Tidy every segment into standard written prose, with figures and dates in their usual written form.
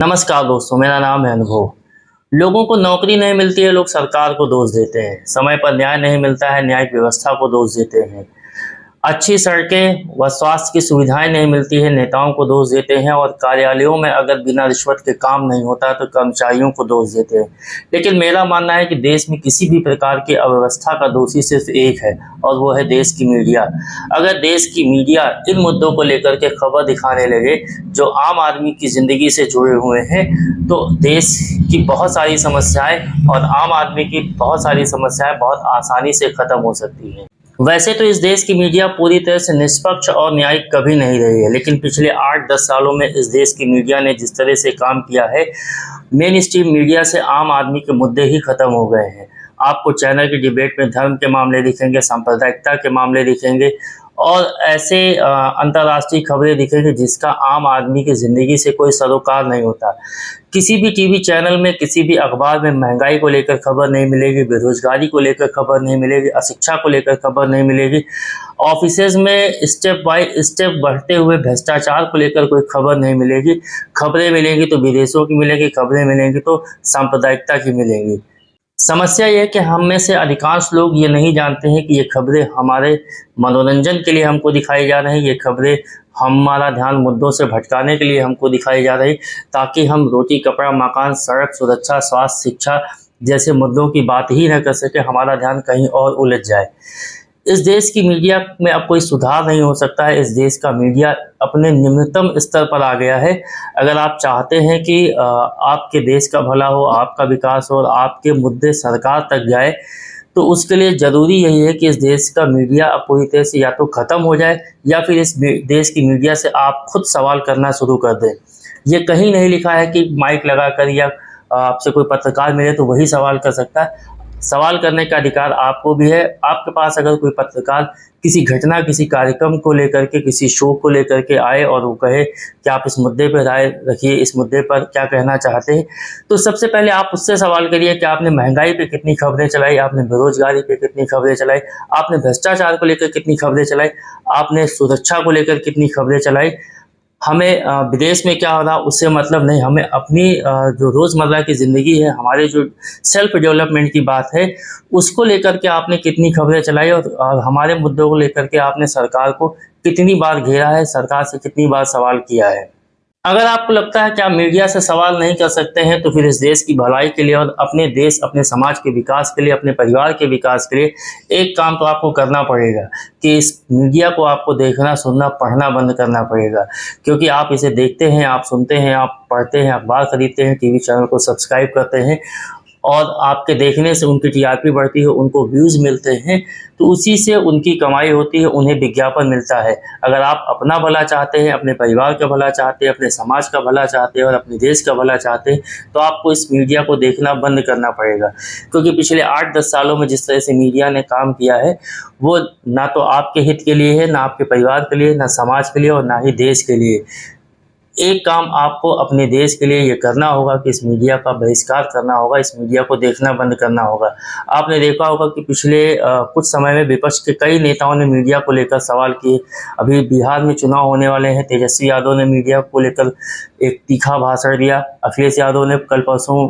नमस्कार दोस्तों, मेरा नाम है अनुभव। लोगों को नौकरी नहीं मिलती है, लोग सरकार को दोष देते हैं। समय पर न्याय नहीं मिलता है, न्यायिक व्यवस्था को दोष देते हैं। अच्छी सड़कें व स्वास्थ्य की सुविधाएं नहीं मिलती है, नेताओं को दोष देते हैं। और कार्यालयों में अगर बिना रिश्वत के काम नहीं होता तो कर्मचारियों को दोष देते हैं। लेकिन मेरा मानना है कि देश में किसी भी प्रकार की अव्यवस्था का दोषी सिर्फ एक है, और वो है देश की मीडिया। अगर देश की मीडिया इन मुद्दों को लेकर के खबर दिखाने लगे जो आम आदमी की ज़िंदगी से जुड़े हुए हैं, तो देश की बहुत सारी समस्याएं और आम आदमी की बहुत सारी समस्याएं बहुत आसानी से ख़त्म हो सकती हैं। वैसे तो इस देश की मीडिया पूरी तरह से निष्पक्ष और न्यायिक कभी नहीं रही है, लेकिन पिछले 8-10 सालों में इस देश की मीडिया ने जिस तरह से काम किया है, मेन स्ट्रीम मीडिया से आम आदमी के मुद्दे ही खत्म हो गए हैं। आपको चैनल की डिबेट में धर्म के मामले दिखेंगे, सांप्रदायिकता के मामले दिखेंगे और ऐसे अंतर्राष्ट्रीय खबरें दिखेंगी जिसका आम आदमी की ज़िंदगी से कोई सरोकार नहीं होता। किसी भी टीवी चैनल में, किसी भी अखबार में महंगाई को लेकर खबर नहीं मिलेगी, बेरोजगारी को लेकर खबर नहीं मिलेगी, अशिक्षा को लेकर खबर नहीं मिलेगी। ऑफिसेज में स्टेप बाय स्टेप बढ़ते हुए भ्रष्टाचार को लेकर कोई खबर नहीं मिलेगी। खबरें मिलेंगी तो विदेशों की मिलेगी, खबरें मिलेंगी तो सांप्रदायिकता की मिलेंगी। समस्या ये है कि हम में से अधिकांश लोग ये नहीं जानते हैं कि ये खबरें हमारे मनोरंजन के लिए हमको दिखाई जा रही हैं। ये खबरें हमारा ध्यान मुद्दों से भटकाने के लिए हमको दिखाई जा रही, ताकि हम रोटी, कपड़ा, मकान, सड़क, सुरक्षा, स्वास्थ्य, शिक्षा जैसे मुद्दों की बात ही न कर सके, हमारा ध्यान कहीं और उलझ जाए। इस देश की मीडिया में अब कोई सुधार नहीं हो सकता है। इस देश का मीडिया अपने निम्नतम स्तर पर आ गया है। अगर आप चाहते हैं कि आपके देश का भला हो, आपका विकास हो और आपके मुद्दे सरकार तक जाए, तो उसके लिए ज़रूरी यही है कि इस देश का मीडिया अब पूरी तरह से या तो ख़त्म हो जाए, या फिर इस देश की मीडिया से आप खुद सवाल करना शुरू कर दें। ये कहीं नहीं लिखा है कि माइक लगाकर या आपसे कोई पत्रकार मिले तो वही सवाल कर सकता है। सवाल करने का अधिकार आपको भी है। आपके पास अगर कोई पत्रकार किसी घटना, किसी कार्यक्रम को लेकर के, किसी शो को लेकर के आए और वो कहे कि आप इस मुद्दे पर राय रखिए, इस मुद्दे पर क्या कहना चाहते हैं, तो सबसे पहले आप उससे सवाल करिए कि आपने महंगाई पे कितनी खबरें चलाई, आपने बेरोजगारी पे कितनी खबरें चलाई, आपने भ्रष्टाचार को लेकर कितनी खबरें चलाई, आपने सुरक्षा को लेकर कितनी खबरें चलाई। हमें विदेश में क्या हो रहा उससे मतलब नहीं, हमें अपनी जो रोज़मर्रा की ज़िंदगी है, हमारे जो सेल्फ डेवलपमेंट की बात है, उसको लेकर के आपने कितनी खबरें चलाई और हमारे मुद्दों को लेकर के आपने सरकार को कितनी बार घेरा है, सरकार से कितनी बार सवाल किया है। अगर आपको लगता है कि आप मीडिया से सवाल नहीं कर सकते हैं, तो फिर इस देश की भलाई के लिए और अपने देश, अपने समाज के विकास के लिए, अपने परिवार के विकास के लिए एक काम तो आपको करना पड़ेगा कि इस मीडिया को आपको देखना, सुनना, पढ़ना बंद करना पड़ेगा। क्योंकि आप इसे देखते हैं, आप सुनते हैं, आप पढ़ते हैं, अखबार खरीदते हैं, टीवी चैनल को सब्सक्राइब करते हैं, और आपके देखने से उनकी टीआरपी बढ़ती है, उनको व्यूज़ मिलते हैं, तो उसी से उनकी कमाई होती है, उन्हें विज्ञापन मिलता है। अगर आप अपना भला चाहते हैं, अपने परिवार का भला चाहते हैं, अपने समाज का भला चाहते हैं और अपने देश का भला चाहते हैं, तो आपको इस मीडिया को देखना बंद करना पड़ेगा। क्योंकि पिछले 8-10 सालों में जिस तरह से मीडिया ने काम किया है, वो ना तो आपके हित के लिए है, ना आपके परिवार के लिए, ना समाज के लिए और ना ही देश के लिए। एक काम आपको अपने देश के लिए ये करना होगा कि इस मीडिया का बहिष्कार करना होगा, इस मीडिया को देखना बंद करना होगा। आपने देखा होगा कि पिछले कुछ समय में विपक्ष के कई नेताओं ने मीडिया को लेकर सवाल किए। अभी बिहार में चुनाव होने वाले हैं, तेजस्वी यादव ने मीडिया को लेकर एक तीखा भाषण दिया। अखिलेश यादव ने कल परसों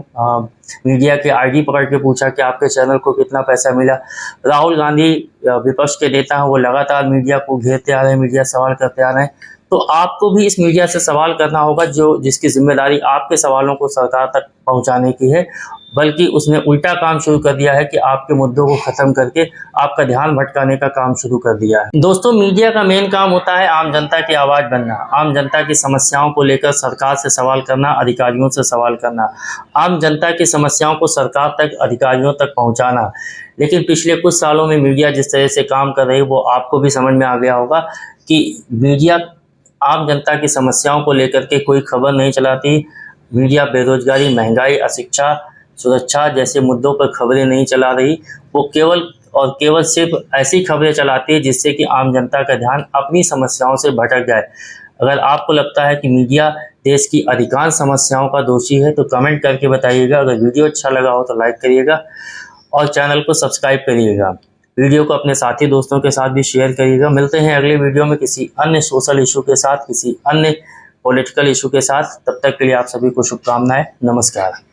मीडिया के आईडी पकड़ के पूछा कि आपके चैनल को कितना पैसा मिला। राहुल गांधी विपक्ष के नेता हैं, वो लगातार मीडिया को घेरते आ रहे हैं, मीडिया सवाल करते आ रहे हैं। तो आपको भी इस मीडिया से सवाल करना होगा जिसकी जिम्मेदारी आपके सवालों को सरकार तक पहुंचाने की है, बल्कि उसने उल्टा काम शुरू कर दिया है कि आपके मुद्दों को खत्म करके आपका ध्यान भटकाने का काम शुरू कर दिया है। दोस्तों, मीडिया का मेन काम होता है आम जनता की आवाज़ बनना, आम जनता की समस्याओं को लेकर सरकार से सवाल करना, अधिकारियों से सवाल करना, आम जनता की समस्याओं को सरकार तक, अधिकारियों तक पहुँचाना। लेकिन पिछले कुछ सालों में मीडिया जिस तरह से काम कर रही है, वो आपको भी समझ में आ गया होगा कि मीडिया आम जनता की समस्याओं को लेकर के कोई खबर नहीं चलाती। मीडिया बेरोजगारी, महंगाई, अशिक्षा, सुरक्षा जैसे मुद्दों पर खबरें नहीं चला रही। वो केवल और केवल सिर्फ ऐसी खबरें चलाती है जिससे कि आम जनता का ध्यान अपनी समस्याओं से भटक जाए। अगर आपको लगता है कि मीडिया देश की अधिकांश समस्याओं का दोषी है, तो कमेंट करके बताइएगा। अगर वीडियो अच्छा लगा हो तो लाइक करिएगा और चैनल को सब्सक्राइब करिएगा। वीडियो को अपने साथी दोस्तों के साथ भी शेयर करिएगा। मिलते हैं अगले वीडियो में किसी अन्य सोशल इशू के साथ, किसी अन्य पॉलिटिकल इशू के साथ। तब तक के लिए आप सभी को शुभकामनाएं। नमस्कार।